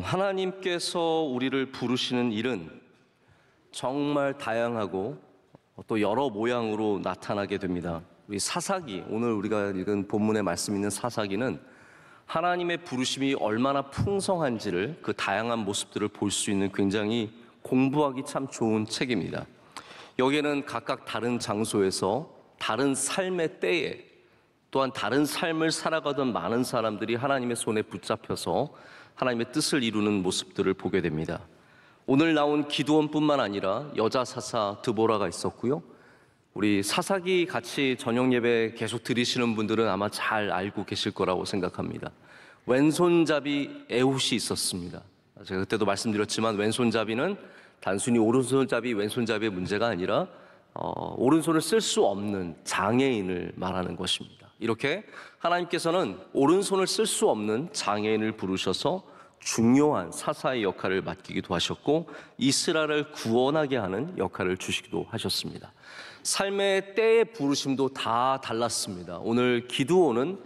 하나님께서 우리를 부르시는 일은 정말 다양하고 또 여러 모양으로 나타나게 됩니다. 우리 사사기, 오늘 우리가 읽은 본문에 말씀 있는 사사기는 하나님의 부르심이 얼마나 풍성한지를, 그 다양한 모습들을 볼 수 있는 굉장히 공부하기 참 좋은 책입니다. 여기에는 각각 다른 장소에서 다른 삶의 때에 또한 다른 삶을 살아가던 많은 사람들이 하나님의 손에 붙잡혀서 하나님의 뜻을 이루는 모습들을 보게 됩니다. 오늘 나온 기드온뿐만 아니라 여자 사사 드보라가 있었고요. 우리 사사기 같이 저녁 예배 계속 드리시는 분들은 아마 잘 알고 계실 거라고 생각합니다. 왼손잡이 에훗이 있었습니다. 제가 그때도 말씀드렸지만 왼손잡이는 단순히 오른손잡이, 왼손잡이의 문제가 아니라 오른손을 쓸 수 없는 장애인을 말하는 것입니다. 이렇게 하나님께서는 오른손을 쓸 수 없는 장애인을 부르셔서 중요한 사사의 역할을 맡기기도 하셨고 이스라엘을 구원하게 하는 역할을 주시기도 하셨습니다. 삶의 때의 부르심도 다 달랐습니다. 오늘 기드온은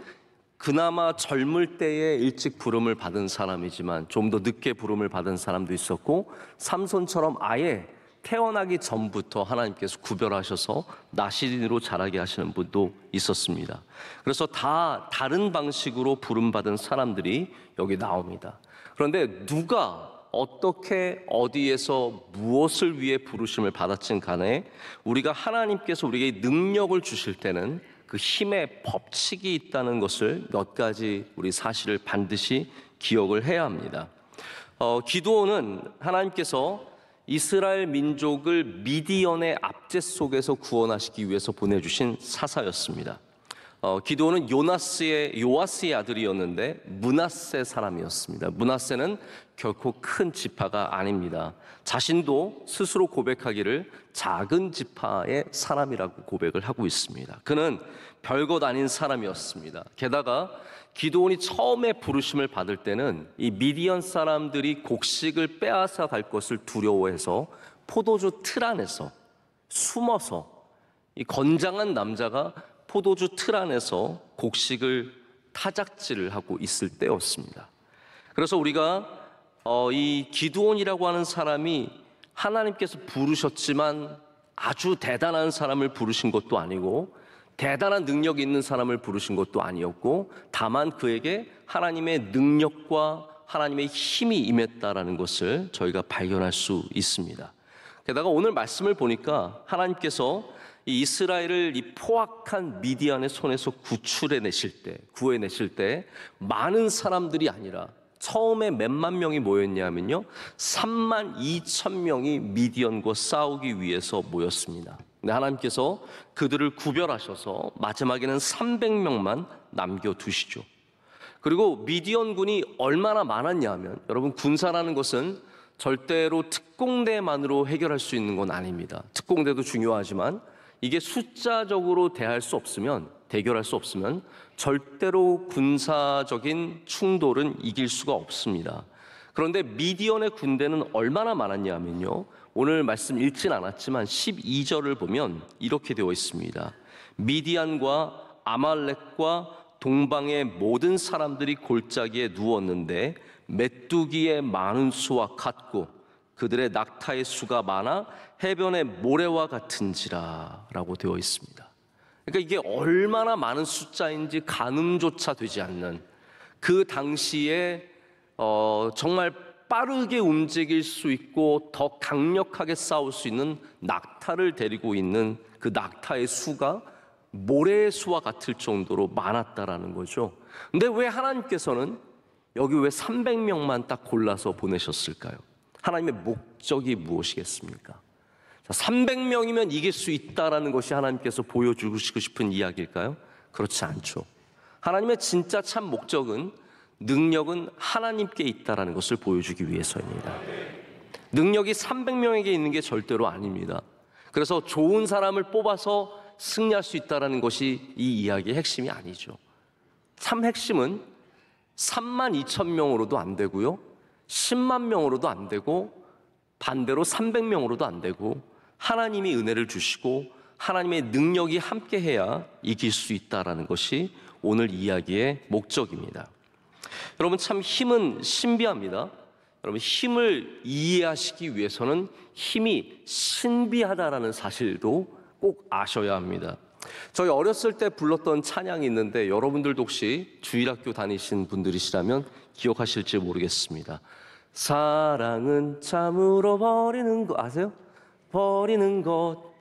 그나마 젊을 때에 일찍 부름을 받은 사람이지만 좀 더 늦게 부름을 받은 사람도 있었고, 삼손처럼 아예 태어나기 전부터 하나님께서 구별하셔서 나시린으로 자라게 하시는 분도 있었습니다. 그래서 다 다른 방식으로 부름받은 사람들이 여기 나옵니다. 그런데 누가 어떻게 어디에서 무엇을 위해 부르심을 받았든 간에 우리가 하나님께서 우리에게 능력을 주실 때는 그 힘의 법칙이 있다는 것을 몇 가지 우리 사실을 반드시 기억을 해야 합니다. 기드온은 하나님께서 이스라엘 민족을 미디언의 압제 속에서 구원하시기 위해서 보내주신 사사였습니다. 기드온은 요아스의 아들이었는데 므낫세 사람이었습니다. 므낫세는 결코 큰 지파가 아닙니다. 자신도 스스로 고백하기를 작은 지파의 사람이라고 고백을 하고 있습니다. 그는 별것 아닌 사람이었습니다. 게다가 기드온이 처음에 부르심을 받을 때는 이 미디안 사람들이 곡식을 빼앗아 갈 것을 두려워해서 포도주 틀 안에서 숨어서, 이 건장한 남자가 포도주 틀 안에서 곡식을 타작질을 하고 있을 때였습니다. 그래서 우리가 이 기드온이라고 하는 사람이 하나님께서 부르셨지만 아주 대단한 사람을 부르신 것도 아니고 대단한 능력이 있는 사람을 부르신 것도 아니었고, 다만 그에게 하나님의 능력과 하나님의 힘이 임했다라는 것을 저희가 발견할 수 있습니다. 게다가 오늘 말씀을 보니까 하나님께서 이 이스라엘을 이 포악한 미디안의 손에서 구해내실 때 많은 사람들이 아니라 처음에 몇만 명이 모였냐면요, 32,000명이 미디안과 싸우기 위해서 모였습니다. 근데 하나님께서 그들을 구별하셔서 마지막에는 300명만 남겨두시죠. 그리고 미디안군이 얼마나 많았냐 하면, 여러분, 군사라는 것은 절대로 특공대만으로 해결할 수 있는 건 아닙니다. 특공대도 중요하지만 이게 숫자적으로 대결할 수 없으면 절대로 군사적인 충돌은 이길 수가 없습니다. 그런데 미디안의 군대는 얼마나 많았냐 하면요, 오늘 말씀 읽진 않았지만 12절을 보면 이렇게 되어 있습니다. 미디안과 아말렉과 동방의 모든 사람들이 골짜기에 누웠는데 메뚜기의 많은 수와 같고 그들의 낙타의 수가 많아 해변의 모래와 같은지라 라고 되어 있습니다. 그러니까 이게 얼마나 많은 숫자인지 가늠조차 되지 않는, 그 당시에 정말 빠르게 움직일 수 있고 더 강력하게 싸울 수 있는 낙타를 데리고 있는 그 낙타의 수가 모래의 수와 같을 정도로 많았다라는 거죠. 근데 왜 하나님께서는 여기 왜 300명만 딱 골라서 보내셨을까요? 하나님의 목적이 무엇이겠습니까? 300명이면 이길 수 있다라는 것이 하나님께서 보여주고 싶은 이야기일까요? 그렇지 않죠. 하나님의 진짜 참 목적은, 능력은 하나님께 있다라는 것을 보여주기 위해서입니다. 능력이 300명에게 있는 게 절대로 아닙니다. 그래서 좋은 사람을 뽑아서 승리할 수 있다라는 것이 이 이야기의 핵심이 아니죠. 참 핵심은 32,000명으로도 안 되고요, 10만 명으로도 안 되고, 반대로 300명으로도 안 되고, 하나님이 은혜를 주시고 하나님의 능력이 함께해야 이길 수 있다라는 것이 오늘 이야기의 목적입니다. 여러분, 참 힘은 신비합니다. 여러분, 힘을 이해하시기 위해서는 힘이 신비하다라는 사실도 꼭 아셔야 합니다. 저희 어렸을 때 불렀던 찬양이 있는데 여러분들도 혹시 주일학교 다니신 분들이시라면 기억하실지 모르겠습니다. 사랑은 참으로 버리는 것 아세요? 버리는 것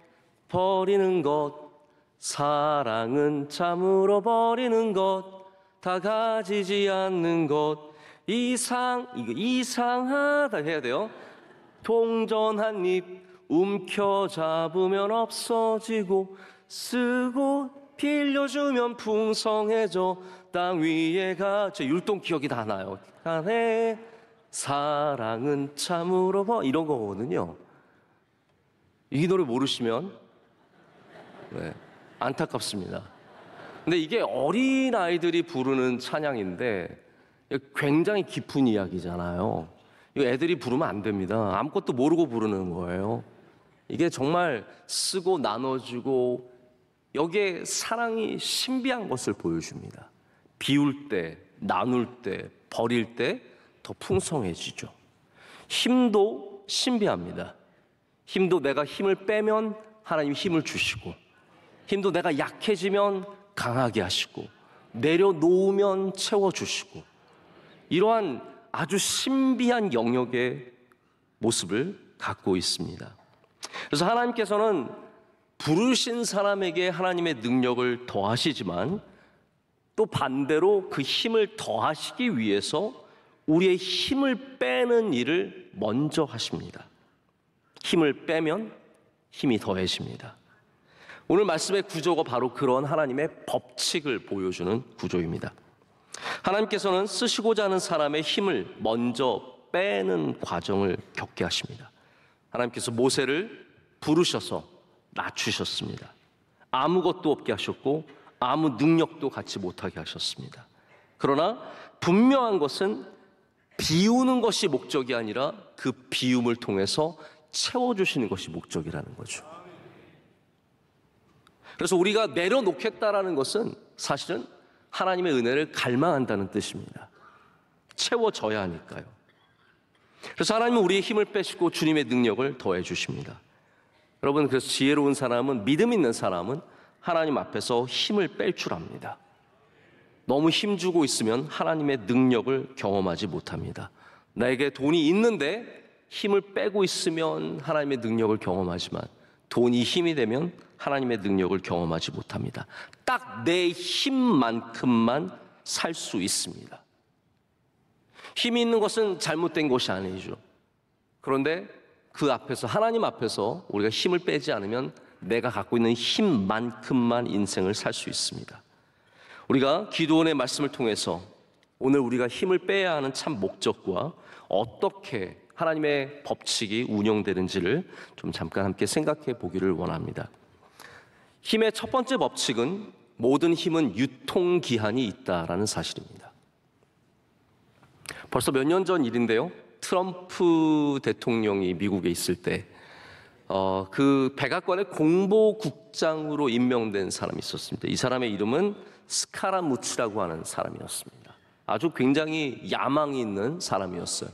사랑은 참으로 버리는 것 다 가지지 않는 것 이거 이상하다 해야 돼요. 동전 한 입 움켜잡으면 없어지고 쓰고 빌려주면 풍성해져 땅 위에 제 율동 기억이 다 나요. 사랑은 참으로 이런 거거든요. 이 노래 모르시면 안타깝습니다. 근데 이게 어린아이들이 부르는 찬양인데 굉장히 깊은 이야기잖아요. 이거 애들이 부르면 안 됩니다. 아무것도 모르고 부르는 거예요. 이게 정말 쓰고 나눠주고 여기에 사랑이 신비한 것을 보여줍니다. 비울 때, 나눌 때, 버릴 때 더 풍성해지죠. 힘도 신비합니다. 힘도 내가 힘을 빼면 하나님 힘을 주시고, 힘도 내가 약해지면 강하게 하시고, 내려놓으면 채워주시고, 이러한 아주 신비한 영역의 모습을 갖고 있습니다. 그래서 하나님께서는 부르신 사람에게 하나님의 능력을 더하시지만 또 반대로 그 힘을 더하시기 위해서 우리의 힘을 빼는 일을 먼저 하십니다. 힘을 빼면 힘이 더해집니다. 오늘 말씀의 구조가 바로 그런 하나님의 법칙을 보여주는 구조입니다. 하나님께서는 쓰시고자 하는 사람의 힘을 먼저 빼는 과정을 겪게 하십니다. 하나님께서 모세를 부르셔서 낮추셨습니다. 아무것도 없게 하셨고 아무 능력도 갖지 못하게 하셨습니다. 그러나 분명한 것은 비우는 것이 목적이 아니라 그 비움을 통해서 채워주시는 것이 목적이라는 거죠. 그래서 우리가 내려놓겠다라는 것은 사실은 하나님의 은혜를 갈망한다는 뜻입니다. 채워져야 하니까요. 그래서 하나님은 우리의 힘을 빼시고 주님의 능력을 더해 주십니다. 여러분, 그래서 지혜로운 사람은, 믿음 있는 사람은 하나님 앞에서 힘을 뺄 줄 압니다. 너무 힘주고 있으면 하나님의 능력을 경험하지 못합니다. 나에게 돈이 있는데 힘을 빼고 있으면 하나님의 능력을 경험하지만 돈이 힘이 되면 하나님의 능력을 경험하지 못합니다. 딱 내 힘만큼만 살 수 있습니다. 힘이 있는 것은 잘못된 것이 아니죠. 그런데 그 앞에서, 하나님 앞에서 우리가 힘을 빼지 않으면 내가 갖고 있는 힘만큼만 인생을 살 수 있습니다. 우리가 기도원의 말씀을 통해서 오늘 우리가 힘을 빼야 하는 참 목적과 어떻게 하나님의 법칙이 운영되는지를 좀 잠깐 함께 생각해 보기를 원합니다. 힘의 첫 번째 법칙은 모든 힘은 유통기한이 있다라는 사실입니다. 벌써 몇 년 전 일인데요. 트럼프 대통령이 미국에 있을 때 그 백악관의 공보국장으로 임명된 사람이 있었습니다. 이 사람의 이름은 스카라무치라고 하는 사람이었습니다. 아주 굉장히 야망이 있는 사람이었어요.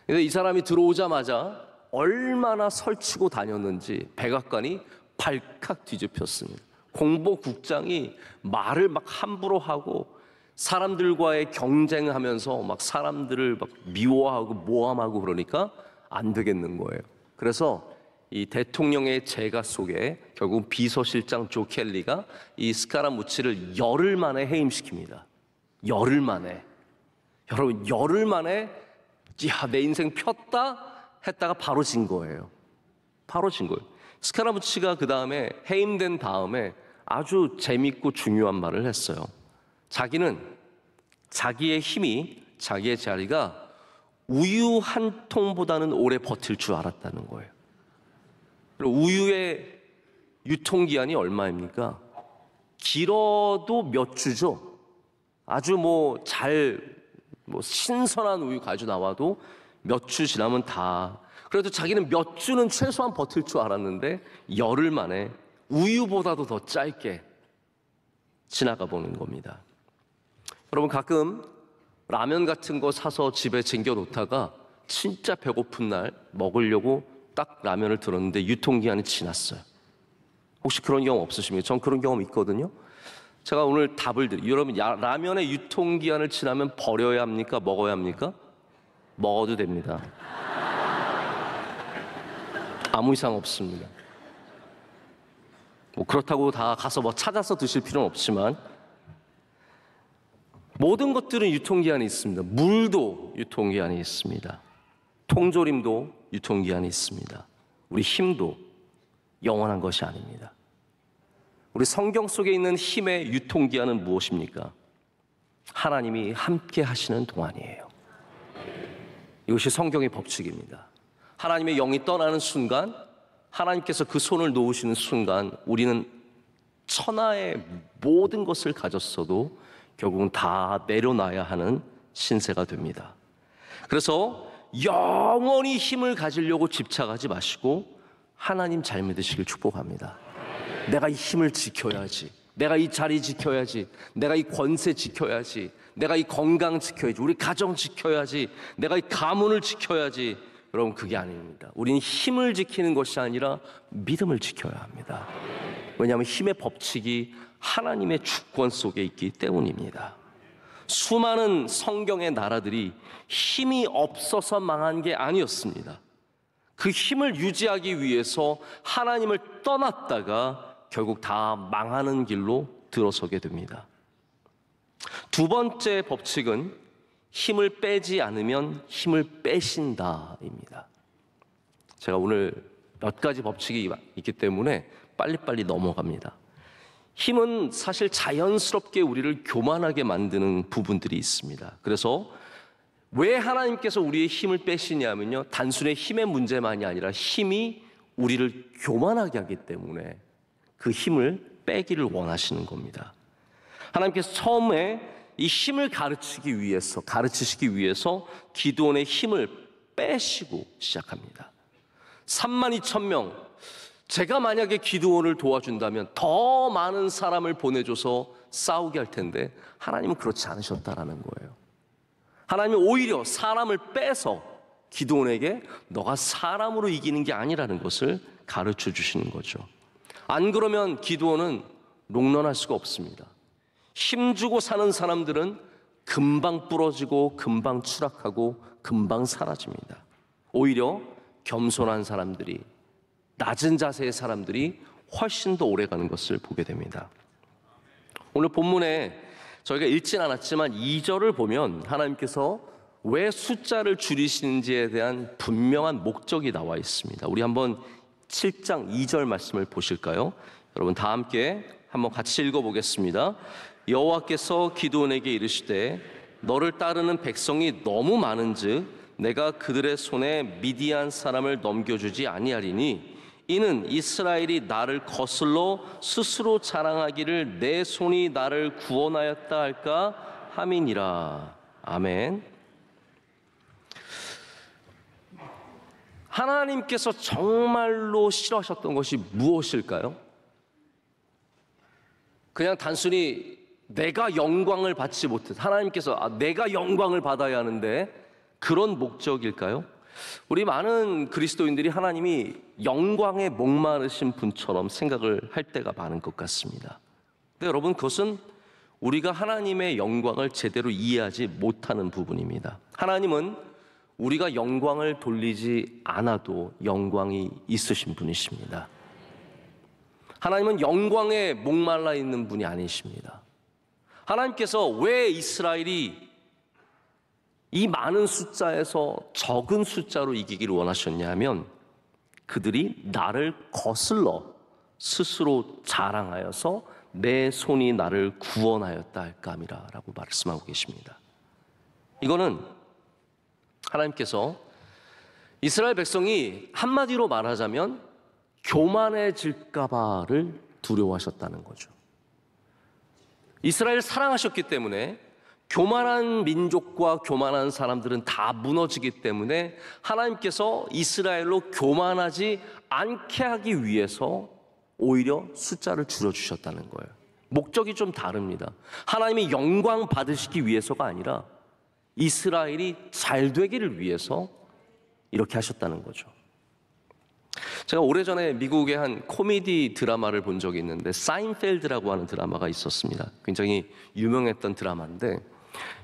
근데 이 사람이 들어오자마자 얼마나 설치고 다녔는지 백악관이 발칵 뒤집혔습니다. 공보국장이 말을 막 함부로 하고 사람들과의 경쟁하면서 막 사람들을 막 미워하고 모함하고 그러니까 안 되겠는 거예요. 그래서 이 대통령의 재가 속에 결국 비서실장 조 켈리가 이 스카라무치를 열흘 만에 해임시킵니다. 열흘 만에. 여러분, 열흘 만에 야, 내 인생 폈다 했다가 바로 진 거예요. 바로 진 거예요. 스카라무치가 그 다음에 해임된 다음에 아주 재밌고 중요한 말을 했어요. 자기는 자기의 힘이, 자기의 자리가 우유 한 통보다는 오래 버틸 줄 알았다는 거예요. 그리고 우유의 유통기한이 얼마입니까? 길어도 몇 주죠. 아주 신선한 우유 가지고 나와도 몇 주 지나면 다. 그래도 자기는 몇 주는 최소한 버틸 줄 알았는데 열흘 만에 우유보다도 더 짧게 지나가 보는 겁니다. 여러분, 가끔 라면 같은 거 사서 집에 쟁겨 놓다가 진짜 배고픈 날 먹으려고 딱 라면을 들었는데 유통기한이 지났어요. 혹시 그런 경험 없으십니까? 전 그런 경험 있거든요. 제가 오늘 답을 드릴게요. 여러분, 라면의 유통기한을 지나면 버려야 합니까? 먹어야 합니까? 먹어도 됩니다. 아무 이상 없습니다. 뭐 그렇다고 다 가서 뭐 찾아서 드실 필요는 없지만 모든 것들은 유통기한이 있습니다. 물도 유통기한이 있습니다. 통조림도 유통기한이 있습니다. 우리 힘도 영원한 것이 아닙니다. 우리 성경 속에 있는 힘의 유통기한은 무엇입니까? 하나님이 함께 하시는 동안이에요. 이것이 성경의 법칙입니다. 하나님의 영이 떠나는 순간, 하나님께서 그 손을 놓으시는 순간 우리는 천하의 모든 것을 가졌어도 결국은 다 내려놔야 하는 신세가 됩니다. 그래서 영원히 힘을 가지려고 집착하지 마시고 하나님 잘 믿으시길 축복합니다. 내가 이 힘을 지켜야지, 내가 이 자리 지켜야지, 내가 이 권세 지켜야지, 내가 이 건강 지켜야지, 우리 가정 지켜야지, 내가 이 가문을 지켜야지. 여러분, 그게 아닙니다. 우리는 힘을 지키는 것이 아니라 믿음을 지켜야 합니다. 왜냐하면 힘의 법칙이 하나님의 주권 속에 있기 때문입니다. 수많은 성경의 나라들이 힘이 없어서 망한 게 아니었습니다. 그 힘을 유지하기 위해서 하나님을 떠났다가 결국 다 망하는 길로 들어서게 됩니다. 두 번째 법칙은 힘을 빼지 않으면 힘을 빼신다입니다. 제가 오늘 몇 가지 법칙이 있기 때문에 빨리빨리 넘어갑니다. 힘은 사실 자연스럽게 우리를 교만하게 만드는 부분들이 있습니다. 그래서 왜 하나님께서 우리의 힘을 빼시냐면요, 단순히 힘의 문제만이 아니라 힘이 우리를 교만하게 하기 때문에 그 힘을 빼기를 원하시는 겁니다. 하나님께서 처음에 이 힘을 가르치시기 위해서 기드온의 힘을 빼시고 시작합니다. 32,000명, 제가 만약에 기드온을 도와준다면 더 많은 사람을 보내줘서 싸우게 할 텐데 하나님은 그렇지 않으셨다라는 거예요. 하나님은 오히려 사람을 빼서 기드온에게 너가 사람으로 이기는 게 아니라는 것을 가르쳐 주시는 거죠. 안 그러면 기드온은 롱런할 수가 없습니다. 힘주고 사는 사람들은 금방 부러지고 금방 추락하고 금방 사라집니다. 오히려 겸손한 사람들이, 낮은 자세의 사람들이 훨씬 더 오래가는 것을 보게 됩니다. 오늘 본문에 저희가 읽진 않았지만 2절을 보면 하나님께서 왜 숫자를 줄이시는지에 대한 분명한 목적이 나와 있습니다. 우리 한번 7장 2절 말씀을 보실까요? 여러분 다 함께 한번 같이 읽어보겠습니다. 여호와께서 기드온에게 이르시되 너를 따르는 백성이 너무 많은즉 내가 그들의 손에 미디안 사람을 넘겨주지 아니하리니 이는 이스라엘이 나를 거슬러 스스로 자랑하기를 내 손이 나를 구원하였다 할까 함이니라. 아멘. 하나님께서 정말로 싫어하셨던 것이 무엇일까요? 그냥 단순히 내가 영광을 받지 못해서 하나님께서 내가 영광을 받아야 하는데 그런 목적일까요? 우리 많은 그리스도인들이 하나님이 영광에 목마르신 분처럼 생각을 할 때가 많은 것 같습니다. 근데 여러분, 그것은 우리가 하나님의 영광을 제대로 이해하지 못하는 부분입니다. 하나님은 우리가 영광을 돌리지 않아도 영광이 있으신 분이십니다. 하나님은 영광에 목말라 있는 분이 아니십니다. 하나님께서 왜 이스라엘이 이 많은 숫자에서 적은 숫자로 이기기를 원하셨냐 하면 그들이 나를 거슬러 스스로 자랑하여서 내 손이 나를 구원하였다 할까 함이라 라고 말씀하고 계십니다. 이거는 하나님께서 이스라엘 백성이 한마디로 말하자면 교만해질까 봐를 두려워하셨다는 거죠. 이스라엘을 사랑하셨기 때문에 교만한 민족과 교만한 사람들은 다 무너지기 때문에 하나님께서 이스라엘로 교만하지 않게 하기 위해서 오히려 숫자를 줄여주셨다는 거예요. 목적이 좀 다릅니다. 하나님이 영광 받으시기 위해서가 아니라 이스라엘이 잘 되기를 위해서 이렇게 하셨다는 거죠. 제가 오래전에 미국의 한 코미디 드라마를 본 적이 있는데 사인펠드라고 하는 드라마가 있었습니다. 굉장히 유명했던 드라마인데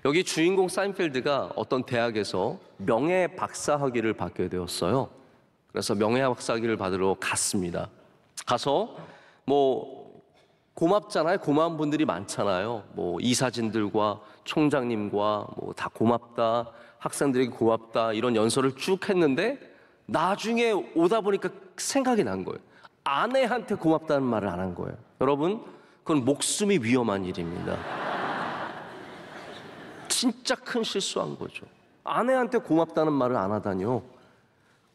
여기 주인공 사인펠드가 어떤 대학에서 명예 박사학위를 받게 되었어요. 그래서 명예 박사학위를 받으러 갔습니다. 가서 뭐 고맙잖아요. 고마운 분들이 많잖아요. 뭐 이사진들과 총장님과 뭐 다 고맙다, 학생들에게 고맙다 이런 연설을 쭉 했는데 나중에 오다 보니까 생각이 난 거예요. 아내한테 고맙다는 말을 안 한 거예요. 여러분, 그건 목숨이 위험한 일입니다. 진짜 큰 실수한 거죠. 아내한테 고맙다는 말을 안 하다니요.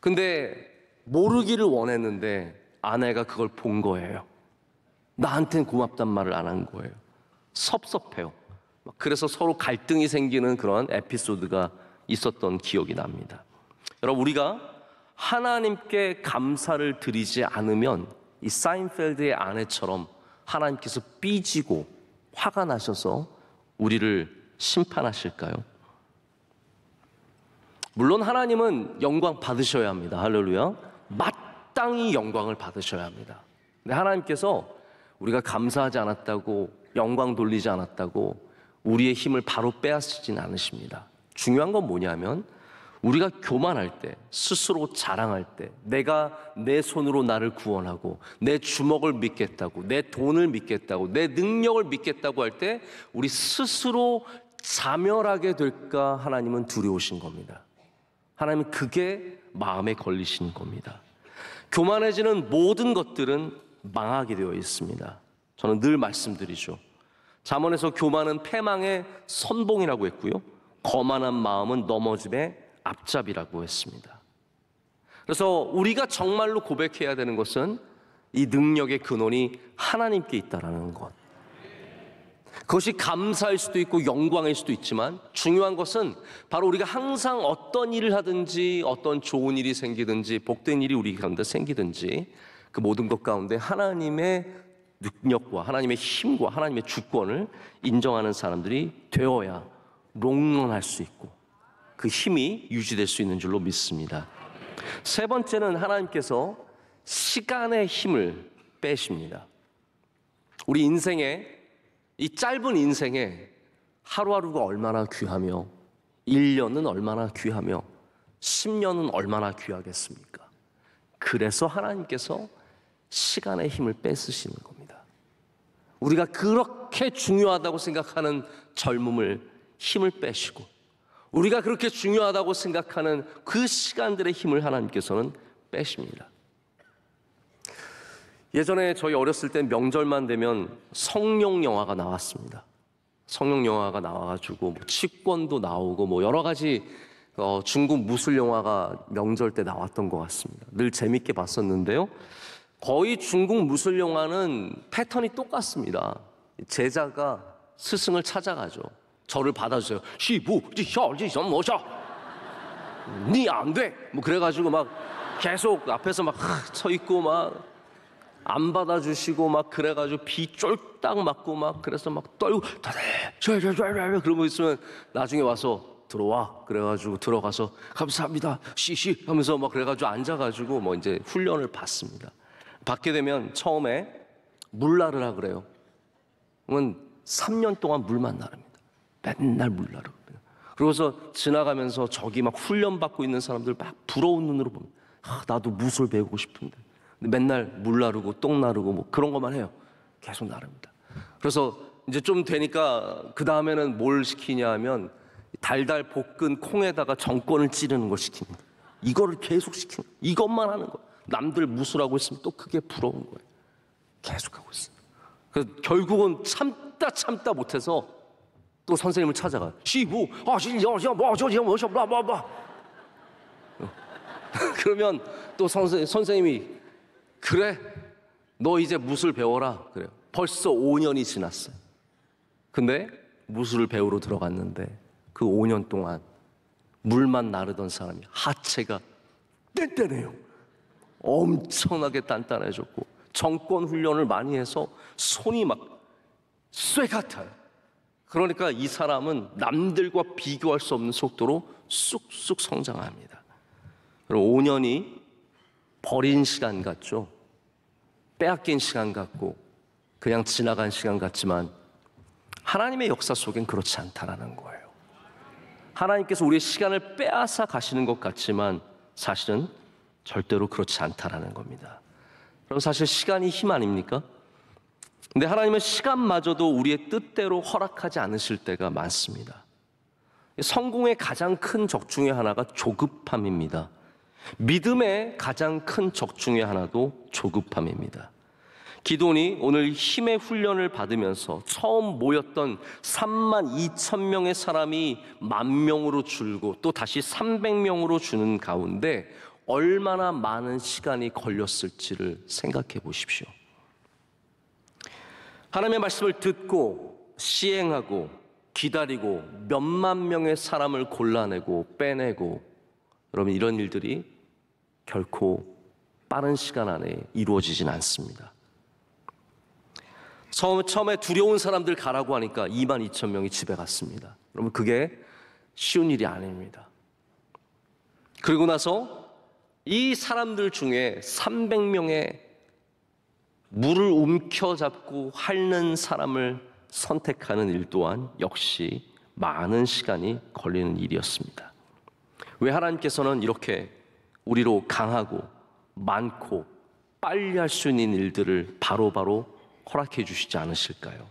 근데 모르기를 원했는데 아내가 그걸 본 거예요. 나한테는 고맙단 말을 안 한 거예요. 섭섭해요. 그래서 서로 갈등이 생기는 그런 에피소드가 있었던 기억이 납니다. 여러분, 우리가 하나님께 감사를 드리지 않으면 이 사인펠드의 아내처럼 하나님께서 삐지고 화가 나셔서 우리를 심판하실까요? 물론 하나님은 영광 받으셔야 합니다. 할렐루야. 마땅히 영광을 받으셔야 합니다. 근데 하나님께서 우리가 감사하지 않았다고, 영광 돌리지 않았다고 우리의 힘을 바로 빼앗으진 않으십니다. 중요한 건 뭐냐면 우리가 교만할 때, 스스로 자랑할 때, 내가 내 손으로 나를 구원하고 내 주먹을 믿겠다고, 내 돈을 믿겠다고, 내 능력을 믿겠다고 할 때 우리 스스로 자멸하게 될까 하나님은 두려우신 겁니다. 하나님은 그게 마음에 걸리시는 겁니다. 교만해지는 모든 것들은 망하게 되어 있습니다. 저는 늘 말씀드리죠. 잠언에서 교만은 패망의 선봉이라고 했고요, 거만한 마음은 넘어짐의 앞잡이라고 했습니다. 그래서 우리가 정말로 고백해야 되는 것은 이 능력의 근원이 하나님께 있다라는 것. 그것이 감사일 수도 있고 영광일 수도 있지만 중요한 것은 바로 우리가 항상 어떤 일을 하든지 어떤 좋은 일이 생기든지 복된 일이 우리 가운데 생기든지 그 모든 것 가운데 하나님의 능력과 하나님의 힘과 하나님의 주권을 인정하는 사람들이 되어야 롱런할 수 있고 그 힘이 유지될 수 있는 줄로 믿습니다. 세 번째는 하나님께서 시간의 힘을 빼십니다. 우리 인생에, 이 짧은 인생에 하루하루가 얼마나 귀하며 1년은 얼마나 귀하며 10년은 얼마나 귀하겠습니까? 그래서 하나님께서 시간의 힘을 뺏으시는 겁니다. 우리가 그렇게 중요하다고 생각하는 젊음을 힘을 빼시고 우리가 그렇게 중요하다고 생각하는 그 시간들의 힘을 하나님께서는 빼십니다. 예전에 저희 어렸을 때 명절만 되면 성룡 영화가 나왔습니다. 성룡 영화가 나와가지고 뭐 치권도 나오고 뭐 여러 가지 중국 무술 영화가 명절 때 나왔던 것 같습니다. 늘 재밌게 봤었는데요. 거의 중국 무술 영화는 패턴이 똑같습니다. 제자가 스승을 찾아가죠. 저를 받아주세요. 시부, 니 안 돼. 뭐 그래가지고 막 계속 앞에서 막 서 있고 막 안 받아주시고 막 그래가지고 비 쫄딱 맞고 막 그래서 막 떨고 그러고 있으면 나중에 와서 들어와 그래가지고 들어가서 감사합니다 시시 하면서 막 그래가지고 앉아가지고 뭐 이제 훈련을 받습니다. 받게 되면 처음에 물나르라 그래요. 그러면 3년 동안 물만 나릅니다. 맨날 물나르고. 그러고서 지나가면서 저기 막 훈련받고 있는 사람들 막 부러운 눈으로 봅니다. 나도 무술 배우고 싶은데. 근데 맨날 물 나르고 똥 나르고 뭐 그런 것만 해요. 계속 나릅니다. 그래서 이제 좀 되니까 그 다음에는 뭘 시키냐 하면 달달 볶은 콩에다가 정권을 찌르는 걸 시킵니다. 이거를 계속 시키는 거예요. 이것만 하는 거예요. 남들 무술하고 있으면 또 그게 부러운 거예요. 계속 하고 있어요. 그래서 결국은 참다 못해서 또 선생님을 찾아가요. 시부, 그러면 또 선생님이 그래, 너 이제 무술 배워라. 그래요. 벌써 5년이 지났어요. 근데 무술을 배우러 들어갔는데 그 5년 동안 물만 나르던 사람이 하체가 단단해요. 엄청나게 단단해졌고 정권 훈련을 많이 해서 손이 막 쇠 같아요. 그러니까 이 사람은 남들과 비교할 수 없는 속도로 쑥쑥 성장합니다. 그럼 5년이 버린 시간 같죠? 빼앗긴 시간 같고 그냥 지나간 시간 같지만 하나님의 역사 속엔 그렇지 않다라는 거예요. 하나님께서 우리의 시간을 빼앗아 가시는 것 같지만 사실은 절대로 그렇지 않다라는 겁니다. 그럼 사실 시간이 힘 아닙니까? 근데 하나님은 시간마저도 우리의 뜻대로 허락하지 않으실 때가 많습니다. 성공의 가장 큰 적 중에 하나가 조급함입니다. 믿음의 가장 큰 적 중에 하나도 조급함입니다. 기도니 오늘 힘의 훈련을 받으면서 처음 모였던 32,000명의 사람이 10,000명으로 줄고 또 다시 300명으로 주는 가운데 얼마나 많은 시간이 걸렸을지를 생각해 보십시오. 하나님의 말씀을 듣고 시행하고 기다리고 몇만 명의 사람을 골라내고 빼내고, 여러분 이런 일들이 결코 빠른 시간 안에 이루어지진 않습니다. 처음에 두려운 사람들 가라고 하니까 22,000명이 집에 갔습니다. 여러분 그게 쉬운 일이 아닙니다. 그리고 나서 이 사람들 중에 300명의 물을 움켜잡고 핥는 사람을 선택하는 일 또한 역시 많은 시간이 걸리는 일이었습니다. 왜 하나님께서는 이렇게 우리로 강하고 많고 빨리 할 수 있는 일들을 바로바로 허락해 주시지 않으실까요?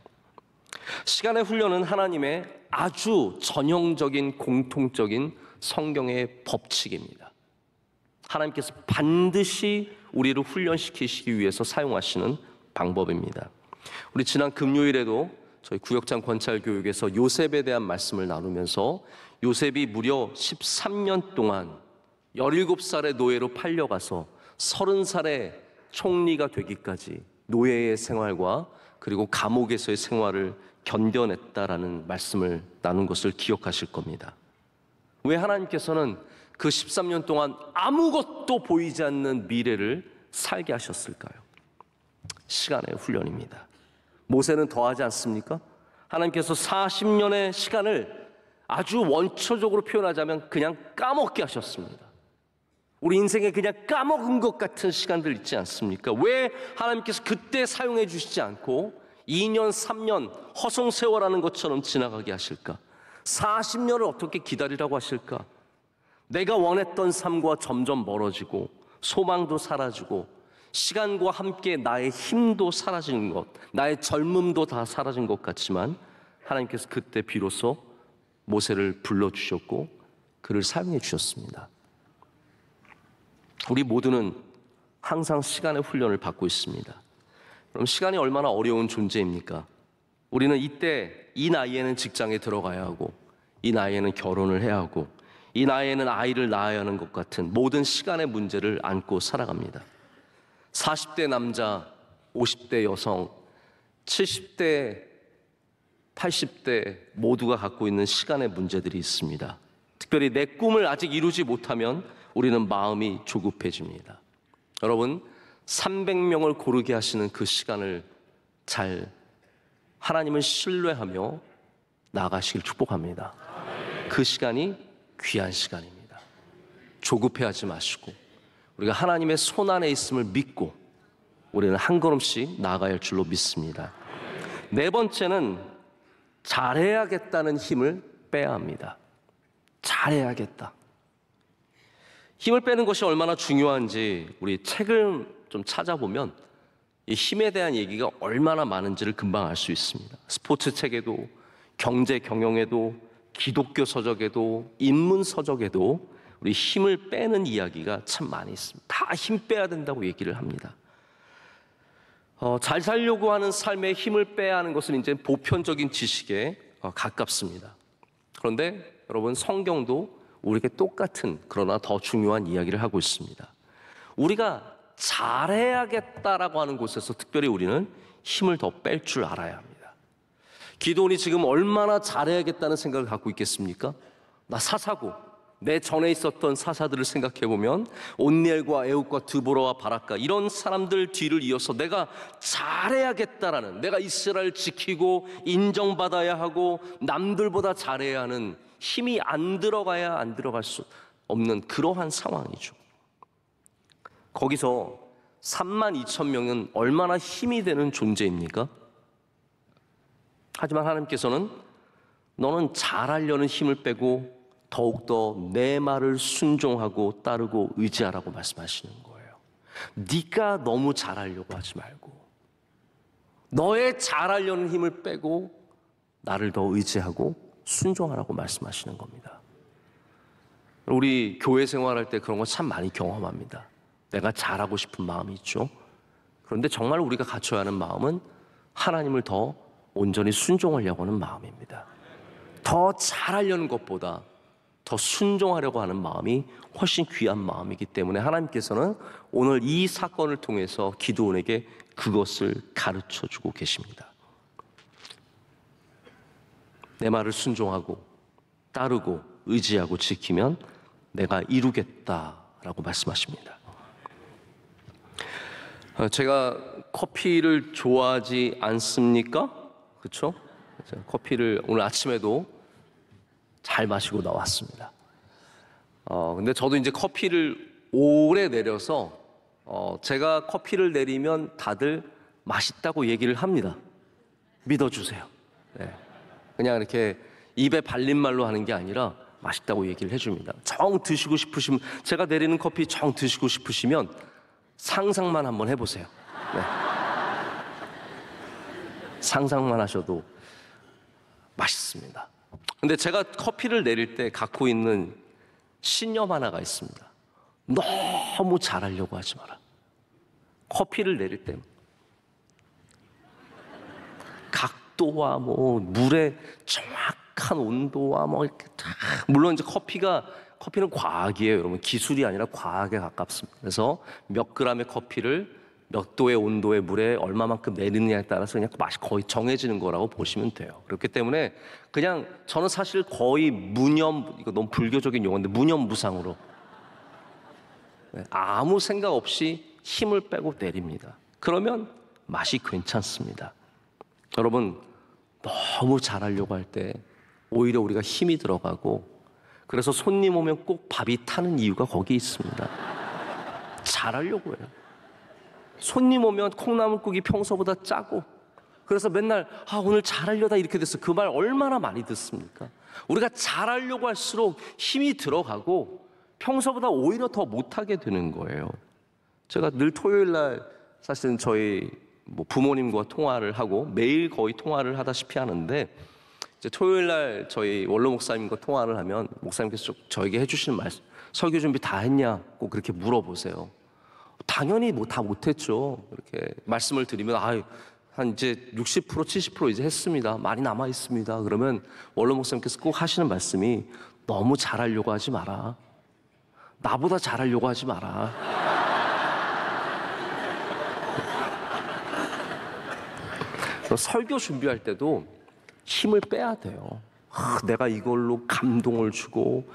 시간의 훈련은 하나님의 아주 전형적인 공통적인 성경의 법칙입니다. 하나님께서 반드시 우리를 훈련시키시기 위해서 사용하시는 방법입니다. 우리 지난 금요일에도 저희 구역장 권찰교육에서 요셉에 대한 말씀을 나누면서 요셉이 무려 13년 동안 17살의 노예로 팔려가서 30살의 총리가 되기까지 노예의 생활과 그리고 감옥에서의 생활을 견뎌냈다라는 말씀을 나눈 것을 기억하실 겁니다. 왜 하나님께서는 그 13년 동안 아무것도 보이지 않는 미래를 살게 하셨을까요? 시간의 훈련입니다. 모세는 더하지 않습니까? 하나님께서 40년의 시간을 아주 원초적으로 표현하자면 그냥 까먹게 하셨습니다. 우리 인생에 그냥 까먹은 것 같은 시간들 있지 않습니까? 왜 하나님께서 그때 사용해 주시지 않고 2년, 3년 허송세월하는 것처럼 지나가게 하실까? 40년을 어떻게 기다리라고 하실까? 내가 원했던 삶과 점점 멀어지고 소망도 사라지고 시간과 함께 나의 힘도 사라지는 것, 나의 젊음도 다 사라진 것 같지만 하나님께서 그때 비로소 모세를 불러주셨고 그를 사용해 주셨습니다. 우리 모두는 항상 시간의 훈련을 받고 있습니다. 그럼 시간이 얼마나 어려운 존재입니까? 우리는 이때 이 나이에는 직장에 들어가야 하고 이 나이에는 결혼을 해야 하고 이 나이에는 아이를 낳아야 하는 것 같은 모든 시간의 문제를 안고 살아갑니다. 40대 남자, 50대 여성, 70대, 80대 모두가 갖고 있는 시간의 문제들이 있습니다. 특별히 내 꿈을 아직 이루지 못하면 우리는 마음이 조급해집니다. 여러분 300명을 고르게 하시는 그 시간을 잘 하나님을 신뢰하며 나아가시길 축복합니다. 그 시간이 귀한 시간입니다. 조급해하지 마시고 우리가 하나님의 손안에 있음을 믿고 우리는 한 걸음씩 나아가야 할 줄로 믿습니다. 네 번째는 잘해야겠다는 힘을 빼야 합니다. 잘해야겠다. 힘을 빼는 것이 얼마나 중요한지 우리 책을 좀 찾아보면 이 힘에 대한 얘기가 얼마나 많은지를 금방 알 수 있습니다. 스포츠 책에도 경제 경영에도 기독교 서적에도 인문 서적에도 우리 힘을 빼는 이야기가 참 많이 있습니다. 다 힘 빼야 된다고 얘기를 합니다. 잘 살려고 하는 삶에 힘을 빼야 하는 것은 이제 보편적인 지식에 가깝습니다. 그런데 여러분 성경도 우리에게 똑같은 그러나 더 중요한 이야기를 하고 있습니다. 우리가 잘해야겠다라고 하는 곳에서 특별히 우리는 힘을 더 뺄 줄 알아야 합니다. 기도원이 지금 얼마나 잘해야겠다는 생각을 갖고 있겠습니까? 나 사사고 내 전에 있었던 사사들을 생각해보면 온니엘과 에훗과 드보라와 바락과 이런 사람들 뒤를 이어서 내가 잘해야겠다라는, 내가 이스라엘을 지키고 인정받아야 하고 남들보다 잘해야 하는 힘이 안 들어가야 안 들어갈 수 없는 그러한 상황이죠. 거기서 32,000명은 얼마나 힘이 되는 존재입니까? 하지만 하나님께서는 너는 잘하려는 힘을 빼고 더욱더 내 말을 순종하고 따르고 의지하라고 말씀하시는 거예요. 네가 너무 잘하려고 하지 말고 너의 잘하려는 힘을 빼고 나를 더 의지하고 순종하라고 말씀하시는 겁니다. 우리 교회 생활할 때 그런 거 참 많이 경험합니다. 내가 잘하고 싶은 마음이 있죠. 그런데 정말 우리가 갖춰야 하는 마음은 하나님을 더 온전히 순종하려고 하는 마음입니다. 더 잘하려는 것보다 더 순종하려고 하는 마음이 훨씬 귀한 마음이기 때문에 하나님께서는 오늘 이 사건을 통해서 기드온에게 그것을 가르쳐주고 계십니다. 내 말을 순종하고 따르고 의지하고 지키면 내가 이루겠다라고 말씀하십니다. 제가 커피를 좋아하지 않습니까? 그렇죠? 커피를 오늘 아침에도 잘 마시고 나왔습니다. 근데 저도 이제 커피를 오래 내려서 제가 커피를 내리면 다들 맛있다고 얘기를 합니다. 믿어주세요. 네. 그냥 이렇게 입에 발린 말로 하는 게 아니라 맛있다고 얘기를 해줍니다. 정 드시고 싶으시면, 제가 내리는 커피 정 드시고 싶으시면 상상만 한번 해보세요. 네. 상상만 하셔도 맛있습니다. 근데 제가 커피를 내릴 때 갖고 있는 신념 하나가 있습니다. 너무 잘하려고 하지 마라. 커피를 내릴 때 각도와 뭐 물의 정확한 온도와 뭐 이렇게 물론 이제 커피는 과학이에요, 여러분. 기술이 아니라 과학에 가깝습니다. 그래서 몇 그램의 커피를 몇 도의 온도의 물에 얼마만큼 내리느냐에 따라서 그냥 맛이 거의 정해지는 거라고 보시면 돼요. 그렇기 때문에 그냥 저는 사실 거의 이거 너무 불교적인 용어인데 무념무상으로 아무 생각 없이 힘을 빼고 내립니다. 그러면 맛이 괜찮습니다. 여러분, 너무 잘하려고 할 때 오히려 우리가 힘이 들어가고, 그래서 손님 오면 꼭 밥이 타는 이유가 거기 있습니다. 잘하려고 해요. 손님 오면 콩나물국이 평소보다 짜고, 그래서 맨날 오늘 잘하려다 이렇게 됐어. 그 말 얼마나 많이 듣습니까? 우리가 잘하려고 할수록 힘이 들어가고 평소보다 오히려 더 못하게 되는 거예요. 제가 늘 토요일 날 사실은 저희 부모님과 통화를 하고 매일 거의 통화를 하다시피 하는데, 이제 토요일 날 저희 원로 목사님과 통화를 하면 목사님께서 저에게 해주시는 말씀, 설교 준비 다 했냐? 꼭 그렇게 물어보세요. 당연히 다 못했죠. 이렇게 말씀을 드리면 한 이제 60% 70% 이제 했습니다. 많이 남아 있습니다. 그러면 원로 목사님께서 꼭 하시는 말씀이 너무 잘하려고 하지 마라. 나보다 잘하려고 하지 마라. 설교 준비할 때도 힘을 빼야 돼요. 내가 이걸로 감동을 주고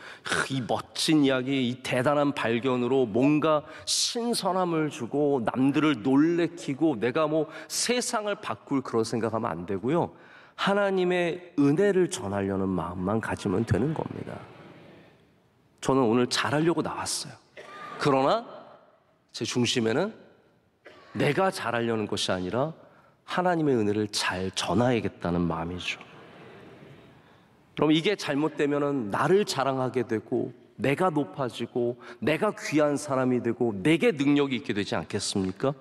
이 멋진 이야기, 이 대단한 발견으로 뭔가 신선함을 주고 남들을 놀래키고 내가 세상을 바꿀 그런 생각하면 안 되고요. 하나님의 은혜를 전하려는 마음만 가지면 되는 겁니다. 저는 오늘 잘하려고 나왔어요. 그러나 제 중심에는 내가 잘하려는 것이 아니라 하나님의 은혜를 잘 전하야겠다는 마음이죠. 그럼 이게 잘못되면은 나를 자랑하게 되고 내가 높아지고 내가 귀한 사람이 되고 내게 능력이 있게 되지 않겠습니까?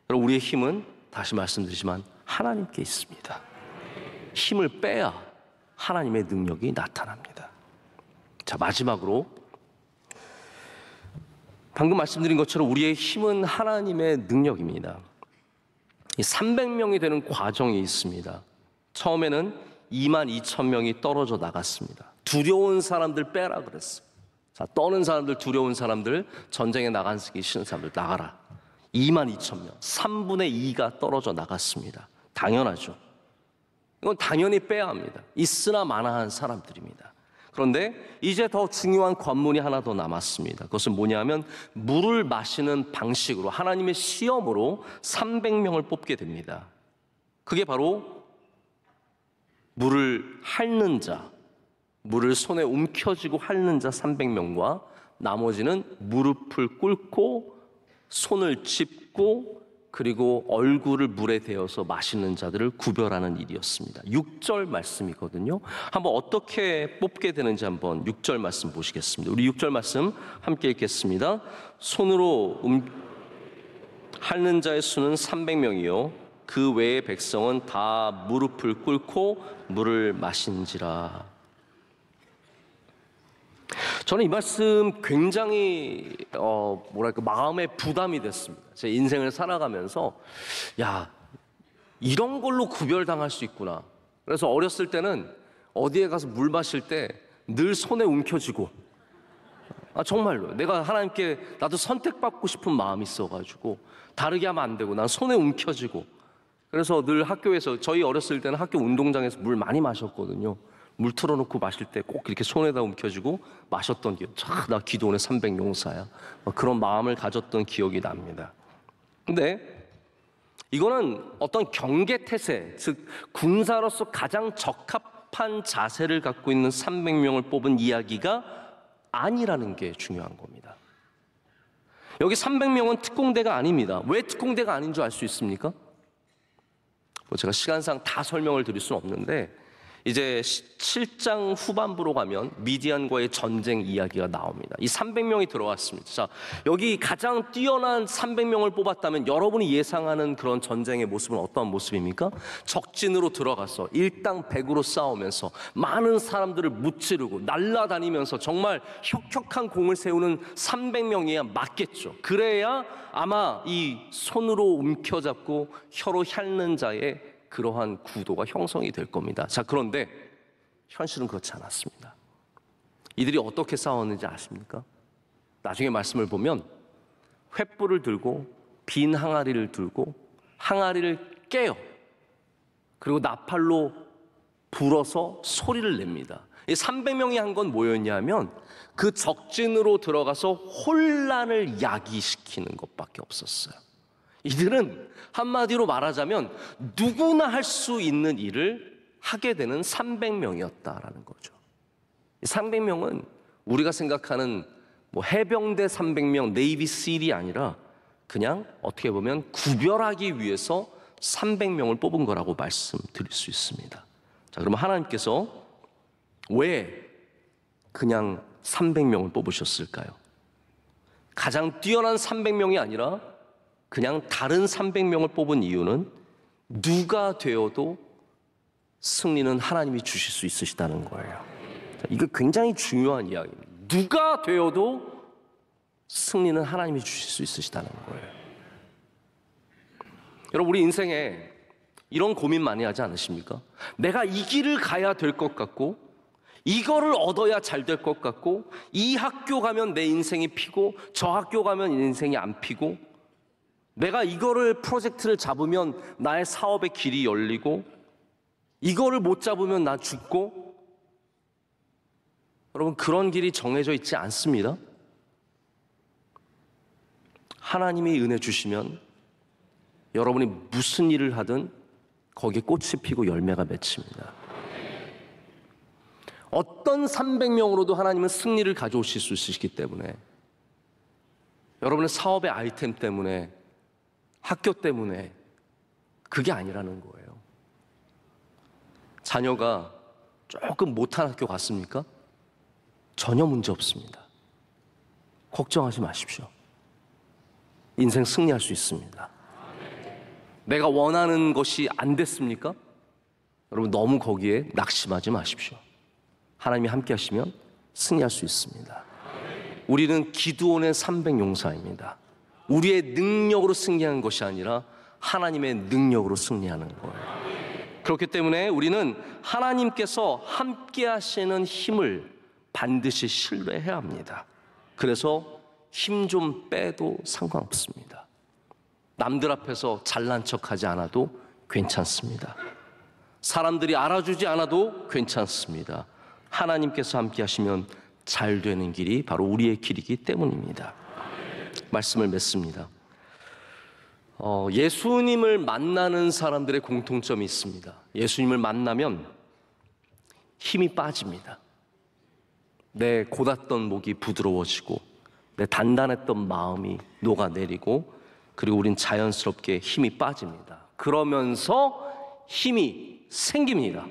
그럼 우리의 힘은 다시 말씀드리지만 하나님께 있습니다. 힘을 빼야 하나님의 능력이 나타납니다. 자, 마지막으로 방금 말씀드린 것처럼 우리의 힘은 하나님의 능력입니다. 300명이 되는 과정이 있습니다. 처음에는 22,000명이 떨어져 나갔습니다. 두려운 사람들 빼라 그랬어요. 자, 떠는 사람들, 두려운 사람들, 전쟁에 나가기 싫은 사람들 나가라. 22,000명, 3분의 2가 떨어져 나갔습니다. 당연하죠. 이건 당연히 빼야 합니다. 있으나 마나한 사람들입니다. 그런데 이제 더 중요한 관문이 하나 더 남았습니다. 그것은 뭐냐면 물을 마시는 방식으로 하나님의 시험으로 300명을 뽑게 됩니다. 그게 바로 물을 핥는 자, 물을 손에 움켜쥐고 핥는 자 300명과 나머지는 무릎을 꿇고 손을 짚고 그리고 얼굴을 물에 데워서 마시는 자들을 구별하는 일이었습니다. 6절 말씀이거든요. 한번 어떻게 뽑게 되는지 한번 6절 말씀 보시겠습니다. 우리 6절 말씀 함께 읽겠습니다. 손으로 핥는 자의 수는 300명이요 그 외의 백성은 다 무릎을 꿇고 물을 마신지라. 저는 이 말씀 굉장히 마음에 부담이 됐습니다. 제 인생을 살아가면서 이런 걸로 구별당할 수 있구나. 그래서 어렸을 때는 어디에 가서 물 마실 때 늘 손에 움켜쥐고, 정말로 내가 하나님께 나도 선택받고 싶은 마음이 있어가지고 다르게 하면 안 되고 난 손에 움켜쥐고, 그래서 늘 학교에서, 저희 어렸을 때는 학교 운동장에서 물 많이 마셨거든요. 물 틀어놓고 마실 때 꼭 이렇게 손에다 움켜쥐고 마셨던 기억. 나 기도원의 300용사야. 그런 마음을 가졌던 기억이 납니다. 근데 이거는 어떤 경계태세, 즉 군사로서 가장 적합한 자세를 갖고 있는 300명을 뽑은 이야기가 아니라는 게 중요한 겁니다. 여기 300명은 특공대가 아닙니다. 왜 특공대가 아닌 줄 알 수 있습니까? 제가 시간상 다 설명을 드릴 수는 없는데, 이제 7장 후반부로 가면 미디안과의 전쟁 이야기가 나옵니다. 이 300명이 들어왔습니다. 자, 여기 가장 뛰어난 300명을 뽑았다면 여러분이 예상하는 그런 전쟁의 모습은 어떤 모습입니까? 적진으로 들어가서 일당백으로 싸우면서 많은 사람들을 무찌르고 날아다니면서 정말 혁혁한 공을 세우는 300명이야 맞겠죠. 그래야 아마 이 손으로 움켜잡고 혀로 핥는 자의 그러한 구도가 형성이 될 겁니다. 자, 그런데 현실은 그렇지 않았습니다. 이들이 어떻게 싸웠는지 아십니까? 나중에 말씀을 보면 횃불을 들고 빈 항아리를 들고 항아리를 깨요. 그리고 나팔로 불어서 소리를 냅니다. 이 300명이 한 건 뭐였냐면 그 적진으로 들어가서 혼란을 야기시키는 것밖에 없었어요. 이들은 한마디로 말하자면 누구나 할 수 있는 일을 하게 되는 300명이었다라는 거죠. 300명은 우리가 생각하는 해병대 300명, 네이비 실이 아니라 그냥 어떻게 보면 구별하기 위해서 300명을 뽑은 거라고 말씀드릴 수 있습니다. 자, 그러면 하나님께서 왜 그냥 300명을 뽑으셨을까요? 가장 뛰어난 300명이 아니라 그냥 다른 300명을 뽑은 이유는 누가 되어도 승리는 하나님이 주실 수 있으시다는 거예요. 이거 굉장히 중요한 이야기입니다. 누가 되어도 승리는 하나님이 주실 수 있으시다는 거예요. 여러분, 우리 인생에 이런 고민 많이 하지 않으십니까? 내가 이 길을 가야 될 것 같고, 이거를 얻어야 잘 될 것 같고, 이 학교 가면 내 인생이 피고 저 학교 가면 인생이 안 피고, 내가 이거를 프로젝트를 잡으면 나의 사업의 길이 열리고, 이거를 못 잡으면 나 죽고. 여러분, 그런 길이 정해져 있지 않습니다. 하나님이 은혜 주시면 여러분이 무슨 일을 하든 거기에 꽃이 피고 열매가 맺힙니다. 어떤 300명으로도 하나님은 승리를 가져오실 수 있으시기 때문에, 여러분의 사업의 아이템 때문에, 학교 때문에 그게 아니라는 거예요. 자녀가 조금 못한 학교 갔습니까? 전혀 문제 없습니다. 걱정하지 마십시오. 인생 승리할 수 있습니다. 내가 원하는 것이 안 됐습니까? 여러분, 너무 거기에 낙심하지 마십시오. 하나님이 함께 하시면 승리할 수 있습니다. 우리는 기드온의 300용사입니다. 우리의 능력으로 승리하는 것이 아니라 하나님의 능력으로 승리하는 거예요. 그렇기 때문에 우리는 하나님께서 함께 하시는 힘을 반드시 신뢰해야 합니다. 그래서 힘 좀 빼도 상관없습니다. 남들 앞에서 잘난 척하지 않아도 괜찮습니다. 사람들이 알아주지 않아도 괜찮습니다. 하나님께서 함께 하시면 잘 되는 길이 바로 우리의 길이기 때문입니다. 말씀을 맺습니다. 예수님을 만나는 사람들의 공통점이 있습니다. 예수님을 만나면 힘이 빠집니다. 내 곧았던 목이 부드러워지고 내 단단했던 마음이 녹아내리고 그리고 우린 자연스럽게 힘이 빠집니다. 그러면서 힘이 생깁니다.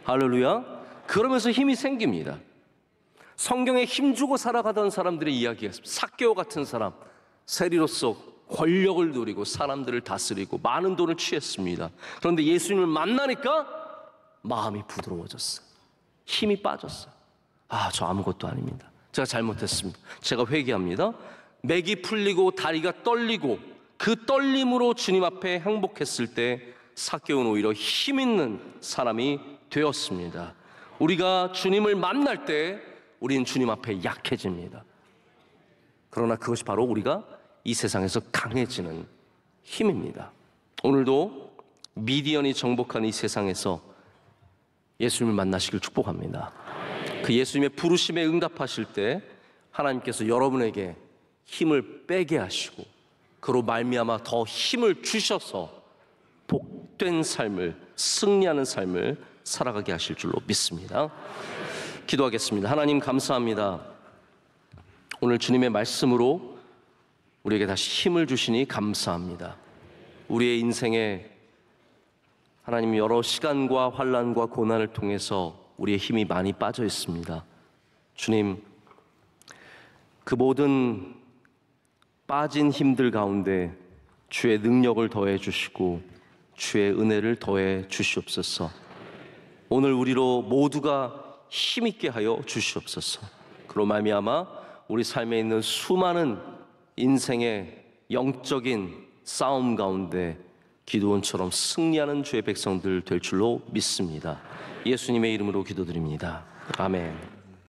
할렐루야. 그러면서 힘이 생깁니다. 성경에 힘주고 살아가던 사람들의 이야기가 있습니다. 삭개오 같은 사람, 세리로서 권력을 누리고 사람들을 다스리고 많은 돈을 취했습니다. 그런데 예수님을 만나니까 마음이 부드러워졌어요. 힘이 빠졌어요. 저 아무것도 아닙니다. 제가 잘못했습니다. 제가 회개합니다. 맥이 풀리고 다리가 떨리고 그 떨림으로 주님 앞에 행복했을 때 삭개오는 오히려 힘 있는 사람이 되었습니다. 우리가 주님을 만날 때 우리는 주님 앞에 약해집니다. 그러나 그것이 바로 우리가 이 세상에서 강해지는 힘입니다. 오늘도 미디언이 정복한 이 세상에서 예수님을 만나시길 축복합니다. 그 예수님의 부르심에 응답하실 때 하나님께서 여러분에게 힘을 빼게 하시고 그로 말미암아 더 힘을 주셔서 복된 삶을, 승리하는 삶을 살아가게 하실 줄로 믿습니다. 기도하겠습니다. 하나님 감사합니다. 오늘 주님의 말씀으로 우리에게 다시 힘을 주시니 감사합니다. 우리의 인생에 하나님 여러 시간과 환난과 고난을 통해서 우리의 힘이 많이 빠져 있습니다. 주님, 그 모든 빠진 힘들 가운데 주의 능력을 더해 주시고 주의 은혜를 더해 주시옵소서. 오늘 우리로 모두가 힘있게 하여 주시옵소서. 그로 말미암아 우리 삶에 있는 수많은 인생의 영적인 싸움 가운데 기드온처럼 승리하는 주의 백성들 될 줄로 믿습니다. 예수님의 이름으로 기도드립니다. 아멘.